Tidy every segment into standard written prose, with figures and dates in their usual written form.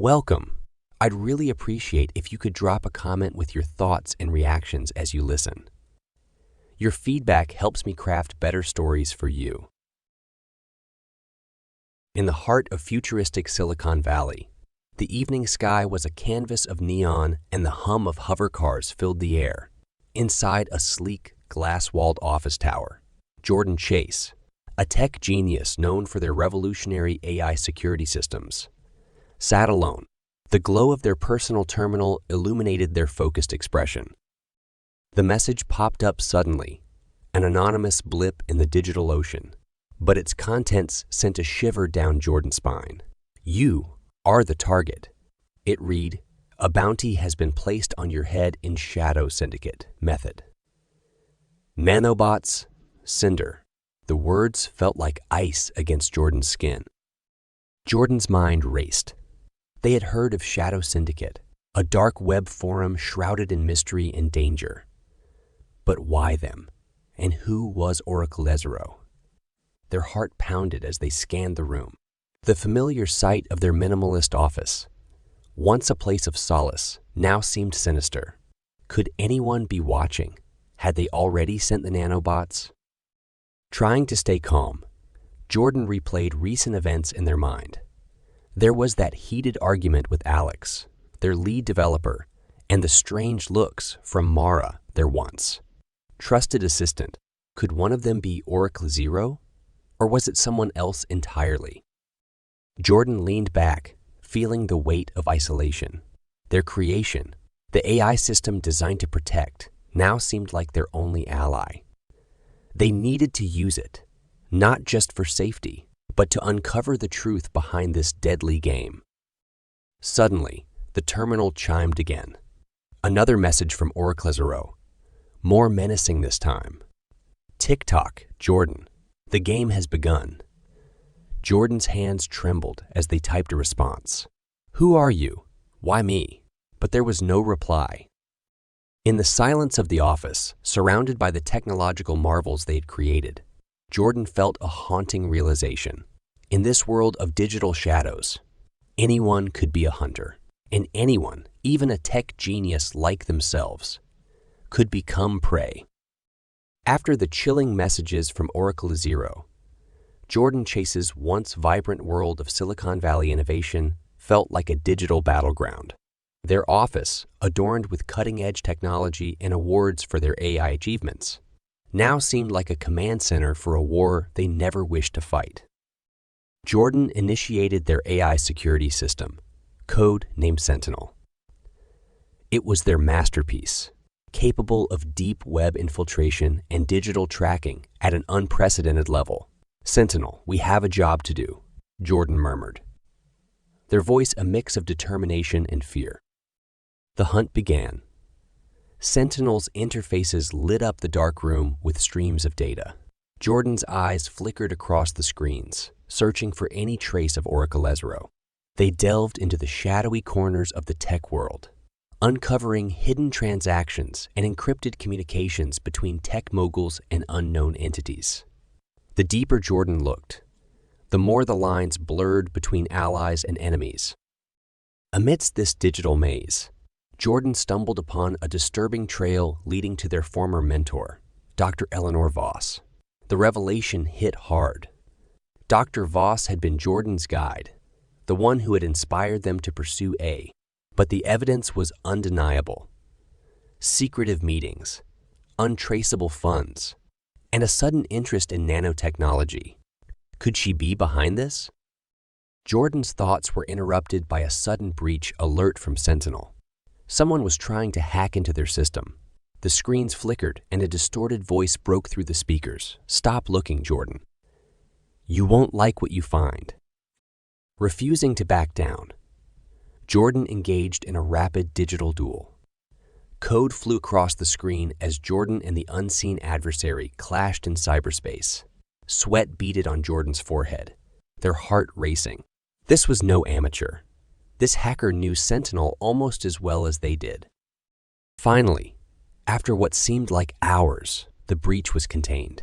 Welcome. I'd really appreciate if you could drop a comment with your thoughts and reactions as you listen. Your feedback helps me craft better stories for you. In the heart of futuristic Silicon Valley, the evening sky was a canvas of neon and the hum of hover cars filled the air. Inside a sleek, glass-walled office tower, Jordan Chase, a tech genius known for their revolutionary AI security systems, sat alone. The glow of their personal terminal illuminated their focused expression. The message popped up suddenly, an anonymous blip in the digital ocean, but its contents sent a shiver down Jordan's spine. "You are the target." It read, "A bounty has been placed on your head in Shadow Syndicate method." Nanobots, Cinder. The words felt like ice against Jordan's skin. Jordan's mind raced. They had heard of Shadow Syndicate, a dark web forum shrouded in mystery and danger. But why them? And who was OracleZero? Their heart pounded as they scanned the room. The familiar sight of their minimalist office, once a place of solace, now seemed sinister. Could anyone be watching? Had they already sent the nanobots? Trying to stay calm, Jordan replayed recent events in their mind. There was that heated argument with Alex, their lead developer, and the strange looks from Mara, their once trusted assistant. Could one of them be OracleZero? Or was it someone else entirely? Jordan leaned back, feeling the weight of isolation. Their creation, the AI system designed to protect, now seemed like their only ally. They needed to use it, not just for safety, but to uncover the truth behind this deadly game. Suddenly, the terminal chimed again. Another message from OracleZero, more menacing this time. "Tick-tock, Jordan. The game has begun." Jordan's hands trembled as they typed a response. "Who are you? Why me?" But there was no reply. In the silence of the office, surrounded by the technological marvels they had created, Jordan felt a haunting realization. In this world of digital shadows, anyone could be a hunter, and anyone, even a tech genius like themselves, could become prey. After the chilling messages from OracleZero, Jordan Chase's once vibrant world of Silicon Valley innovation felt like a digital battleground. Their office, adorned with cutting-edge technology and awards for their AI achievements, now seemed like a command center for a war they never wished to fight. Jordan initiated their AI security system, code named Sentinel. It was their masterpiece, capable of deep web infiltration and digital tracking at an unprecedented level. "Sentinel, we have a job to do," Jordan murmured, their voice a mix of determination and fear. The hunt began. Sentinel's interfaces lit up the dark room with streams of data. Jordan's eyes flickered across the screens, searching for any trace of OracleZero. They delved into the shadowy corners of the tech world, uncovering hidden transactions and encrypted communications between tech moguls and unknown entities. The deeper Jordan looked, the more the lines blurred between allies and enemies. Amidst this digital maze, Jordan stumbled upon a disturbing trail leading to their former mentor, Dr. Eleanor Voss. The revelation hit hard. Dr. Voss had been Jordan's guide, the one who had inspired them to pursue A, but the evidence was undeniable. Secretive meetings, untraceable funds, and a sudden interest in nanotechnology. Could she be behind this? Jordan's thoughts were interrupted by a sudden breach alert from Sentinel. Someone was trying to hack into their system. The screens flickered and a distorted voice broke through the speakers. "Stop looking, Jordan. You won't like what you find." Refusing to back down, Jordan engaged in a rapid digital duel. Code flew across the screen as Jordan and the unseen adversary clashed in cyberspace. Sweat beaded on Jordan's forehead, their heart racing. This was no amateur. This hacker knew Sentinel almost as well as they did. Finally, after what seemed like hours, the breach was contained.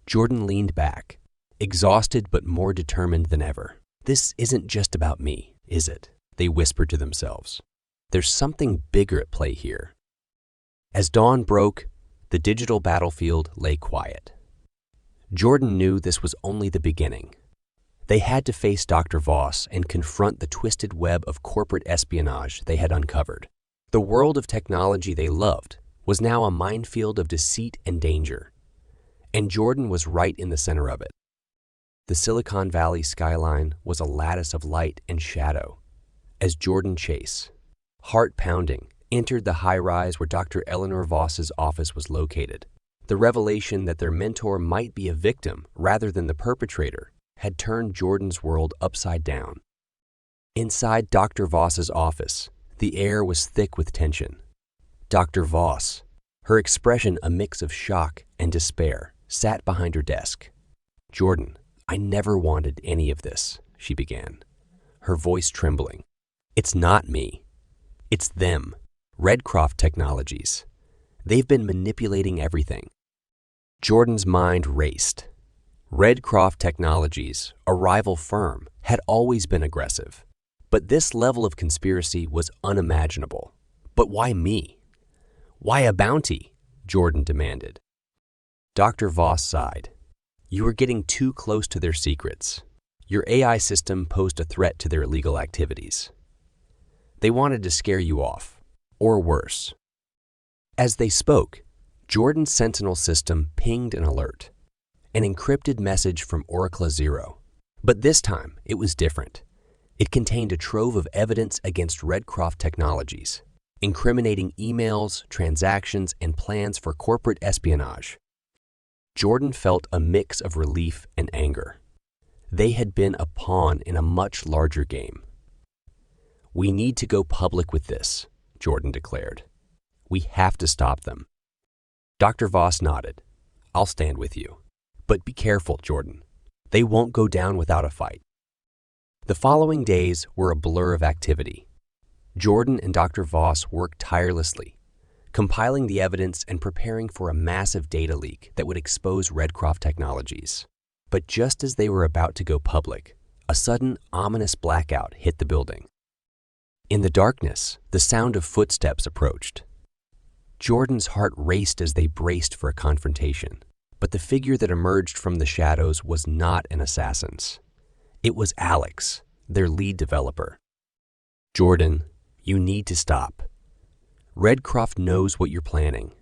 Jordan leaned back, exhausted but more determined than ever. "This isn't just about me, is it?" they whispered to themselves. There's something bigger at play here. As dawn broke, the digital battlefield lay quiet. Jordan knew this was only the beginning. They had to face Dr. Voss and confront the twisted web of corporate espionage they had uncovered. The world of technology they loved was now a minefield of deceit and danger. And Jordan was right in the center of it. The Silicon Valley skyline was a lattice of light and shadow. As Jordan Chase, heart pounding, entered the high-rise where Dr. Eleanor Voss's office was located, the revelation that their mentor might be a victim rather than the perpetrator had turned Jordan's world upside down. Inside Dr. Voss's office, the air was thick with tension. Dr. Voss, her expression a mix of shock and despair, sat behind her desk. "Jordan, I never wanted any of this," she began, her voice trembling. "It's not me. It's them, Redcroft Technologies. They've been manipulating everything." Jordan's mind raced. Redcroft Technologies, a rival firm, had always been aggressive. But this level of conspiracy was unimaginable. But why me? "Why a bounty?" Jordan demanded. Dr. Voss sighed. "You were getting too close to their secrets. Your AI system posed a threat to their illegal activities. They wanted to scare you off, or worse." As they spoke, Jordan's Sentinel system pinged an alert, an encrypted message from OracleZero. But this time, it was different. It contained a trove of evidence against Redcroft Technologies, incriminating emails, transactions, and plans for corporate espionage. Jordan felt a mix of relief and anger. They had been a pawn in a much larger game. "We need to go public with this," Jordan declared. "We have to stop them." Dr. Voss nodded. "I'll stand with you. But be careful, Jordan. They won't go down without a fight." The following days were a blur of activity. Jordan and Dr. Voss worked tirelessly, compiling the evidence and preparing for a massive data leak that would expose Redcroft Technologies. But just as they were about to go public, a sudden, ominous blackout hit the building. In the darkness, the sound of footsteps approached. Jordan's heart raced as they braced for a confrontation, but the figure that emerged from the shadows was not an assassin's. It was Alex, their lead developer. "Jordan, you need to stop. Redcroft knows what you're planning.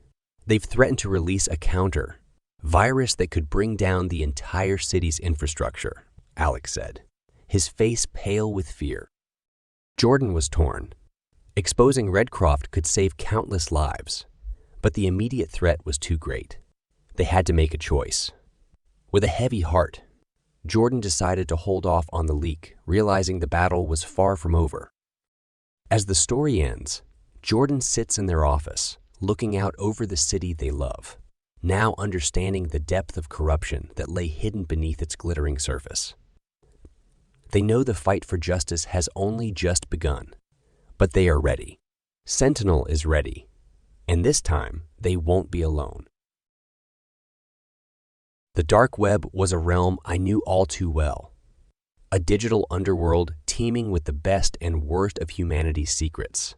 They've threatened to release a counter virus that could bring down the entire city's infrastructure," Alex said, his face pale with fear. Jordan was torn. Exposing Redcroft could save countless lives, but the immediate threat was too great. They had to make a choice. With a heavy heart, Jordan decided to hold off on the leak, realizing the battle was far from over. As the story ends, Jordan sits in their office, looking out over the city they love, now understanding the depth of corruption that lay hidden beneath its glittering surface. They know the fight for justice has only just begun, but they are ready. Sentinel is ready, and this time they won't be alone. The dark web was a realm I knew all too well, a digital underworld teeming with the best and worst of humanity's secrets.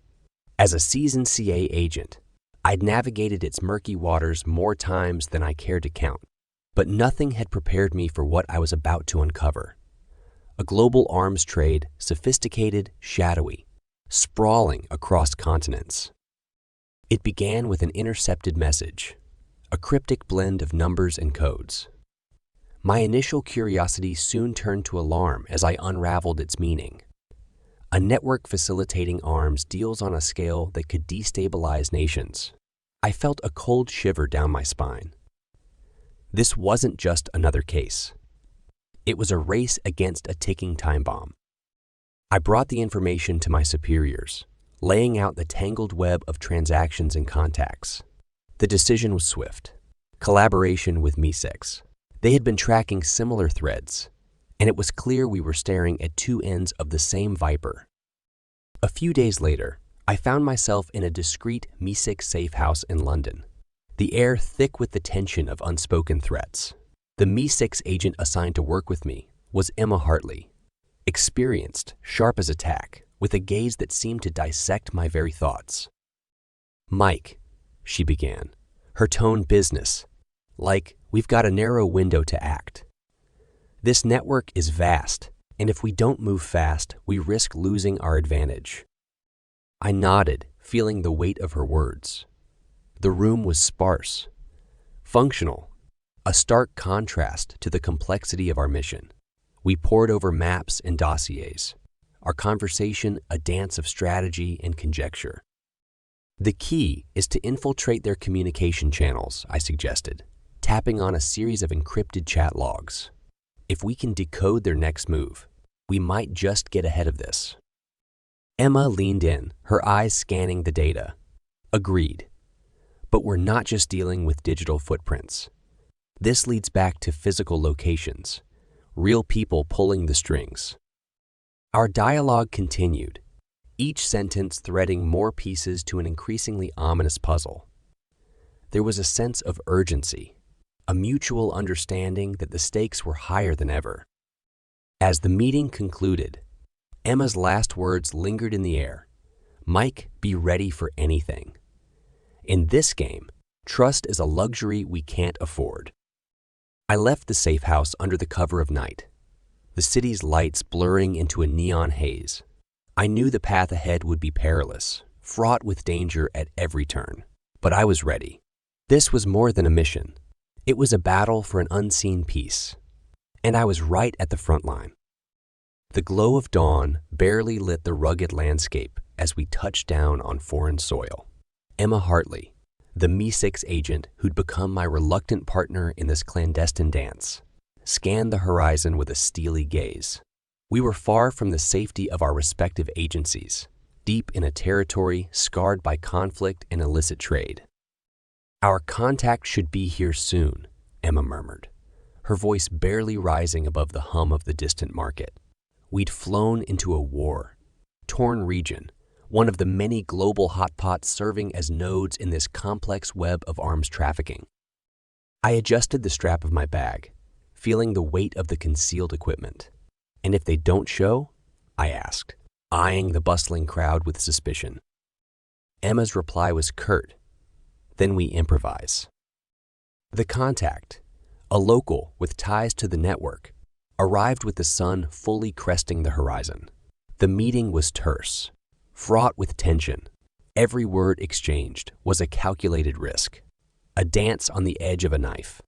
As a seasoned CA agent, I'd navigated its murky waters more times than I cared to count, but nothing had prepared me for what I was about to uncover. A global arms trade, sophisticated, shadowy, sprawling across continents. It began with an intercepted message, a cryptic blend of numbers and codes. My initial curiosity soon turned to alarm as I unraveled its meaning. A network facilitating arms deals on a scale that could destabilize nations. I felt a cold shiver down my spine. This wasn't just another case. It was a race against a ticking time bomb. I brought the information to my superiors, laying out the tangled web of transactions and contacts. The decision was swift. Collaboration with MESEX. They had been tracking similar threads, and it was clear we were staring at two ends of the same viper. A few days later, I found myself in a discreet MESEX safe house in London, the air thick with the tension of unspoken threats. The MESEX agent assigned to work with me was Emma Hartley, experienced, sharp as a tack, with a gaze that seemed to dissect my very thoughts. "Mike," she began, her tone business, like we've got a narrow window to act. "This network is vast, and if we don't move fast, we risk losing our advantage." I nodded, feeling the weight of her words. The room was sparse, functional, a stark contrast to the complexity of our mission. We pored over maps and dossiers, our conversation a dance of strategy and conjecture. "The key is to infiltrate their communication channels," I suggested, tapping on a series of encrypted chat logs. "If we can decode their next move, we might just get ahead of this." Emma leaned in, her eyes scanning the data. "Agreed. But we're not just dealing with digital footprints. This leads back to physical locations, real people pulling the strings." Our dialogue continued, each sentence threading more pieces to an increasingly ominous puzzle. There was a sense of urgency, a mutual understanding that the stakes were higher than ever. As the meeting concluded, Emma's last words lingered in the air. "Mike, be ready for anything. In this game, trust is a luxury we can't afford." I left the safe house under the cover of night, the city's lights blurring into a neon haze. I knew the path ahead would be perilous, fraught with danger at every turn, but I was ready. This was more than a mission. It was a battle for an unseen peace, and I was right at the front line. The glow of dawn barely lit the rugged landscape as we touched down on foreign soil. Emma Hartley, the Mi-6 agent who'd become my reluctant partner in this clandestine dance, scanned the horizon with a steely gaze. We were far from the safety of our respective agencies, deep in a territory scarred by conflict and illicit trade. "Our contact should be here soon," Emma murmured, her voice barely rising above the hum of the distant market. We'd flown into a war, torn region, one of the many global hotpots serving as nodes in this complex web of arms trafficking. I adjusted the strap of my bag, feeling the weight of the concealed equipment. "And if they don't show?" I asked, eyeing the bustling crowd with suspicion. Emma's reply was curt. "Then we improvise." The contact, a local with ties to the network, arrived with the sun fully cresting the horizon. The meeting was terse, fraught with tension. Every word exchanged was a calculated risk, a dance on the edge of a knife.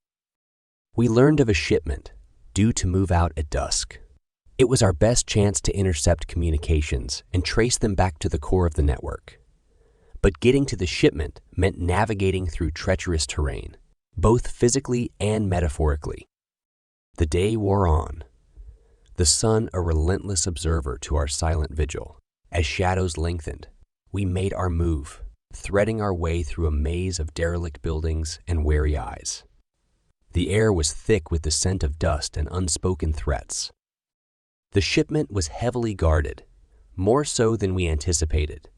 We learned of a shipment due to move out at dusk. It was our best chance to intercept communications and trace them back to the core of the network. But getting to the shipment meant navigating through treacherous terrain, both physically and metaphorically. The day wore on, the sun a relentless observer to our silent vigil. As shadows lengthened, we made our move, threading our way through a maze of derelict buildings and wary eyes. The air was thick with the scent of dust and unspoken threats. The shipment was heavily guarded, more so than we anticipated.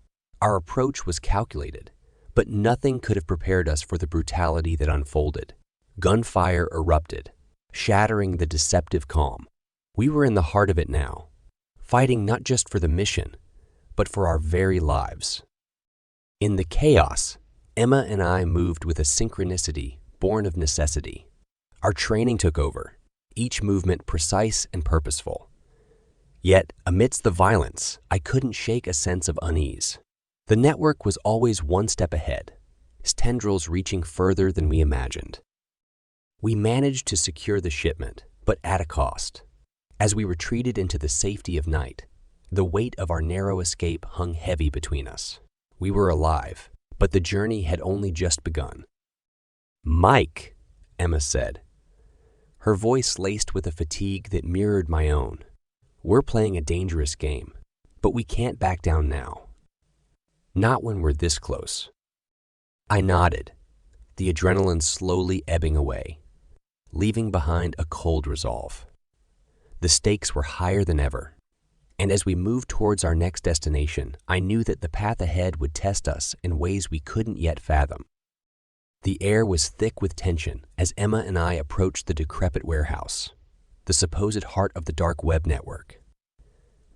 Our approach was calculated, but nothing could have prepared us for the brutality that unfolded. Gunfire erupted, shattering the deceptive calm. We were in the heart of it now, fighting not just for the mission, but for our very lives. In the chaos, Emma and I moved with a synchronicity born of necessity. Our training took over, each movement precise and purposeful. Yet, amidst the violence, I couldn't shake a sense of unease. The network was always one step ahead, its tendrils reaching further than we imagined. We managed to secure the shipment, but at a cost. As we retreated into the safety of night, the weight of our narrow escape hung heavy between us. We were alive, but the journey had only just begun. "Mike," Emma said, her voice laced with a fatigue that mirrored my own. "We're playing a dangerous game, but we can't back down now. Not when we're this close." I nodded, the adrenaline slowly ebbing away, leaving behind a cold resolve. The stakes were higher than ever, and as we moved towards our next destination, I knew that the path ahead would test us in ways we couldn't yet fathom. The air was thick with tension as Emma and I approached the decrepit warehouse, the supposed heart of the dark web network.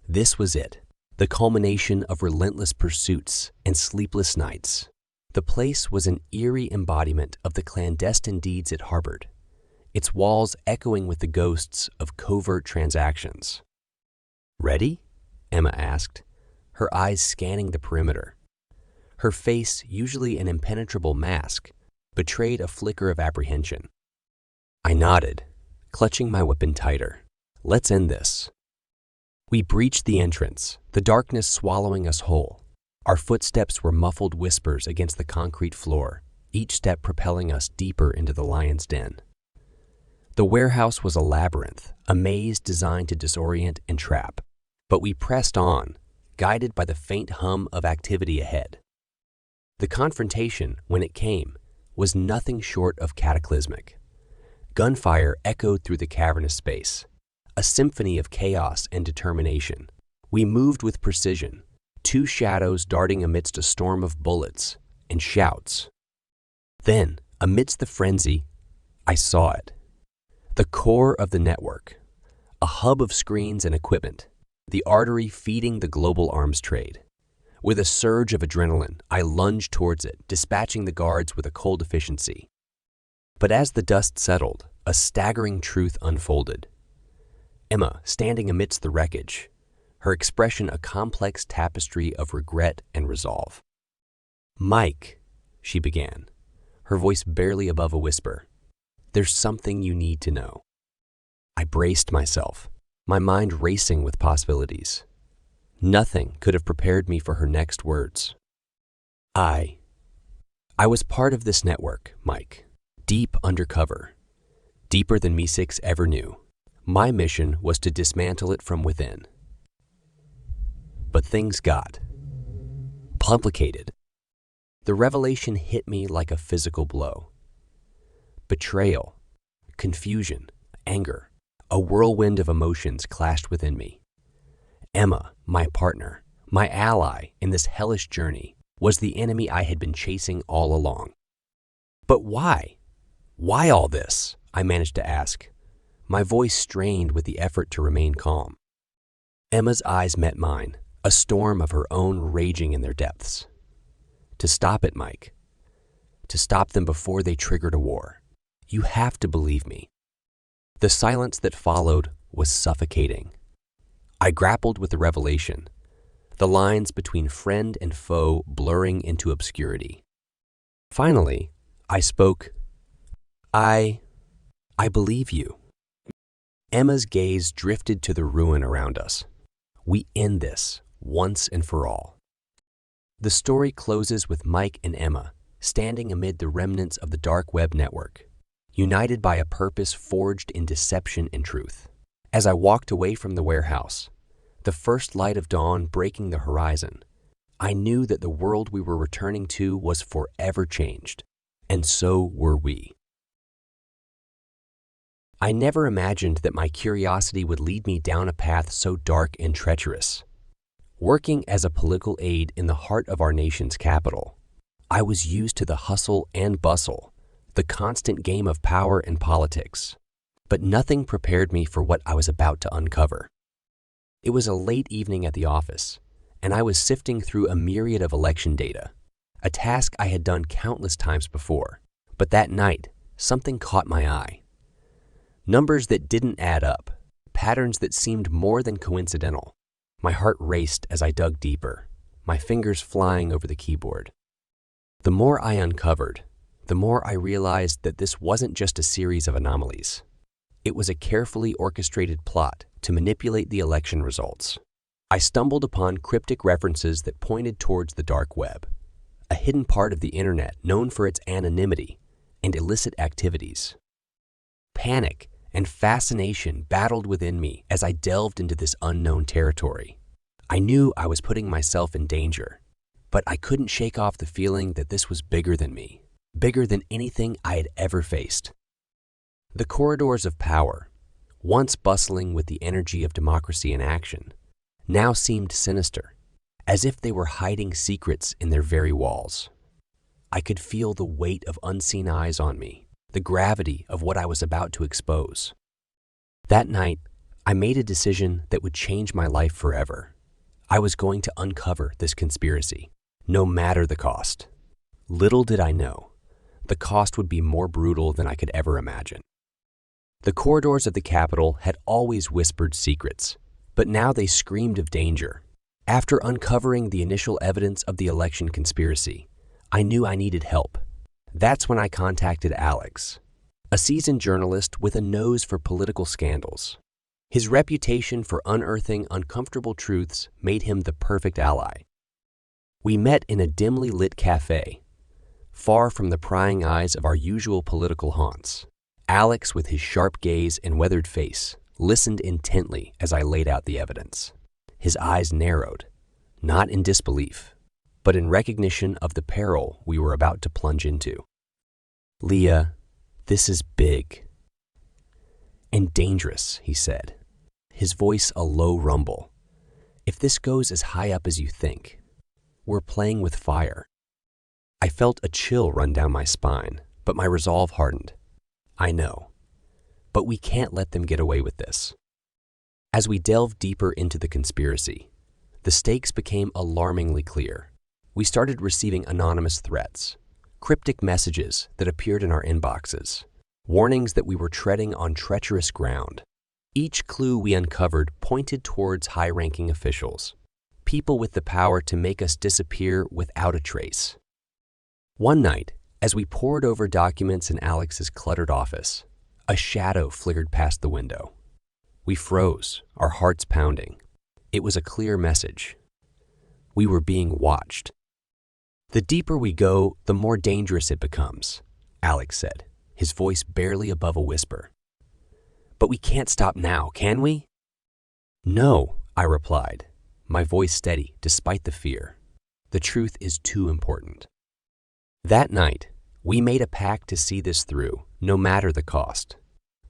This was it, the culmination of relentless pursuits and sleepless nights. The place was an eerie embodiment of the clandestine deeds it harbored, its walls echoing with the ghosts of covert transactions. "Ready?" Emma asked, her eyes scanning the perimeter. Her face, usually an impenetrable mask, betrayed a flicker of apprehension. I nodded, clutching my weapon tighter. "Let's end this." We breached the entrance, the darkness swallowing us whole. Our footsteps were muffled whispers against the concrete floor, each step propelling us deeper into the lion's den. The warehouse was a labyrinth, a maze designed to disorient and trap. But we pressed on, guided by the faint hum of activity ahead. The confrontation, when it came, was nothing short of cataclysmic. Gunfire echoed through the cavernous space, a symphony of chaos and determination. We moved with precision, two shadows darting amidst a storm of bullets and shouts. Then, amidst the frenzy, I saw it. The core of the network, a hub of screens and equipment, the artery feeding the global arms trade. With a surge of adrenaline, I lunged towards it, dispatching the guards with a cold efficiency. But as the dust settled, a staggering truth unfolded. Emma, standing amidst the wreckage, her expression a complex tapestry of regret and resolve. "Mike," she began, her voice barely above a whisper, "there's something you need to know." I braced myself, my mind racing with possibilities. Nothing could have prepared me for her next words. I was part of this network, Mike, deep undercover, deeper than Me6 ever knew. My mission was to dismantle it from within. But things got complicated. The revelation hit me like a physical blow. Betrayal, confusion, anger, a whirlwind of emotions clashed within me. Emma, my partner, my ally in this hellish journey, was the enemy I had been chasing all along. But why? Why all this? I managed to ask, my voice strained with the effort to remain calm. Emma's eyes met mine, a storm of her own raging in their depths. To stop it, Mike. To stop them before they triggered a war. You have to believe me. The silence that followed was suffocating. I grappled with the revelation, the lines between friend and foe blurring into obscurity. Finally, I spoke. I believe you. Emma's gaze drifted to the ruin around us. We end this, once and for all. The story closes with Mike and Emma standing amid the remnants of the DarkWeb network, united by a purpose forged in deception and truth. As I walked away from the warehouse, the first light of dawn breaking the horizon, I knew that the world we were returning to was forever changed, and so were we. I never imagined that my curiosity would lead me down a path so dark and treacherous. Working as a political aide in the heart of our nation's capital, I was used to the hustle and bustle, the constant game of power and politics, but nothing prepared me for what I was about to uncover. It was a late evening at the office, and I was sifting through a myriad of election data, a task I had done countless times before. But that night, something caught my eye. Numbers that didn't add up, patterns that seemed more than coincidental. My heart raced as I dug deeper, my fingers flying over the keyboard. The more I uncovered, the more I realized that this wasn't just a series of anomalies. It was a carefully orchestrated plot to manipulate the election results. I stumbled upon cryptic references that pointed towards the dark web, a hidden part of the internet known for its anonymity and illicit activities. Panic and fascination battled within me as I delved into this unknown territory. I knew I was putting myself in danger, but I couldn't shake off the feeling that this was bigger than me, bigger than anything I had ever faced. The corridors of power, once bustling with the energy of democracy in action, now seemed sinister, as if they were hiding secrets in their very walls. I could feel the weight of unseen eyes on me, the gravity of what I was about to expose. That night, I made a decision that would change my life forever. I was going to uncover this conspiracy, no matter the cost. Little did I know, the cost would be more brutal than I could ever imagine. The corridors of the Capitol had always whispered secrets, but now they screamed of danger. After uncovering the initial evidence of the election conspiracy, I knew I needed help. That's when I contacted Alex, a seasoned journalist with a nose for political scandals. His reputation for unearthing uncomfortable truths made him the perfect ally. We met in a dimly lit cafe, far from the prying eyes of our usual political haunts. Alex, with his sharp gaze and weathered face, listened intently as I laid out the evidence. His eyes narrowed, not in disbelief, but in recognition of the peril we were about to plunge into. "Leah, this is big and dangerous," he said, his voice a low rumble. "If this goes as high up as you think, we're playing with fire." I felt a chill run down my spine, but my resolve hardened. "I know, but we can't let them get away with this." As we delved deeper into the conspiracy, the stakes became alarmingly clear. We started receiving anonymous threats, cryptic messages that appeared in our inboxes, warnings that we were treading on treacherous ground. Each clue we uncovered pointed towards high-ranking officials, people with the power to make us disappear without a trace. One night, as we pored over documents in Alex's cluttered office, a shadow flickered past the window. We froze, our hearts pounding. It was a clear message. We were being watched. "The deeper we go, the more dangerous it becomes," Alex said, his voice barely above a whisper. "But we can't stop now, can we?" "No," I replied, my voice steady despite the fear. "The truth is too important." That night, we made a pact to see this through, no matter the cost.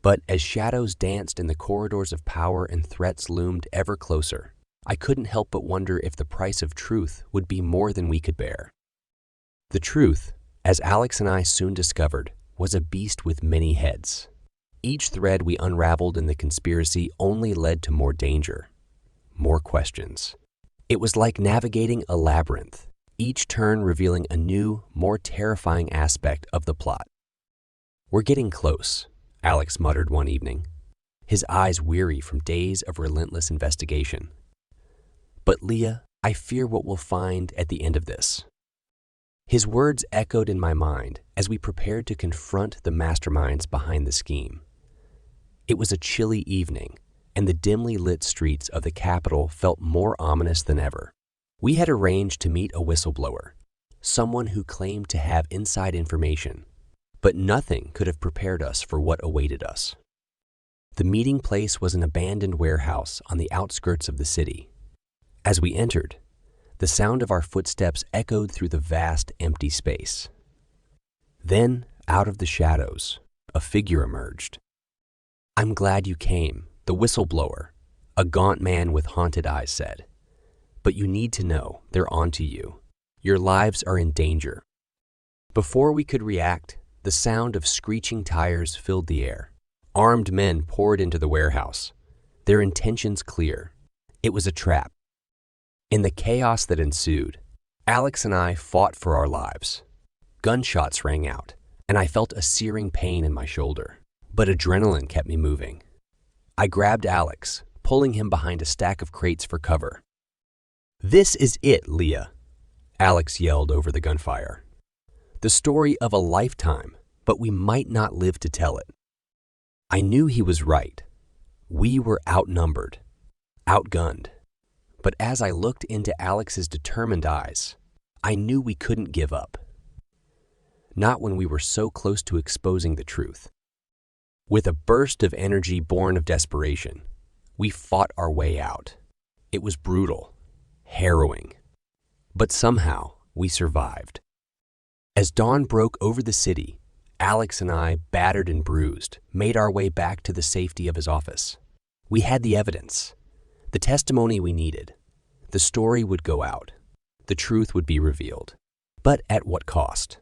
But as shadows danced in the corridors of power and threats loomed ever closer, I couldn't help but wonder if the price of truth would be more than we could bear. The truth, as Alex and I soon discovered, was a beast with many heads. Each thread we unraveled in the conspiracy only led to more danger, more questions. It was like navigating a labyrinth, each turn revealing a new, more terrifying aspect of the plot. "We're getting close," Alex muttered one evening, his eyes weary from days of relentless investigation. "But Leah, I fear what we'll find at the end of this." His words echoed in my mind as we prepared to confront the masterminds behind the scheme. It was a chilly evening, and the dimly lit streets of the Capitol felt more ominous than ever. We had arranged to meet a whistleblower, someone who claimed to have inside information, but nothing could have prepared us for what awaited us. The meeting place was an abandoned warehouse on the outskirts of the city. As we entered, the sound of our footsteps echoed through the vast, empty space. Then, out of the shadows, a figure emerged. "I'm glad you came," the whistleblower, a gaunt man with haunted eyes, said. "But you need to know they're onto you. Your lives are in danger." Before we could react, the sound of screeching tires filled the air. Armed men poured into the warehouse, their intentions clear. It was a trap. In the chaos that ensued, Alex and I fought for our lives. Gunshots rang out, and I felt a searing pain in my shoulder, but adrenaline kept me moving. I grabbed Alex, pulling him behind a stack of crates for cover. "This is it, Leah," Alex yelled over the gunfire. "The story of a lifetime, but we might not live to tell it." I knew he was right. We were outnumbered, outgunned. But as I looked into Alex's determined eyes, I knew we couldn't give up. Not when we were so close to exposing the truth. With a burst of energy born of desperation, we fought our way out. It was brutal, harrowing, but somehow we survived. As dawn broke over the city, Alex and I, battered and bruised, made our way back to the safety of his office. We had the evidence, the testimony we needed. The story would go out. The truth would be revealed. But at what cost?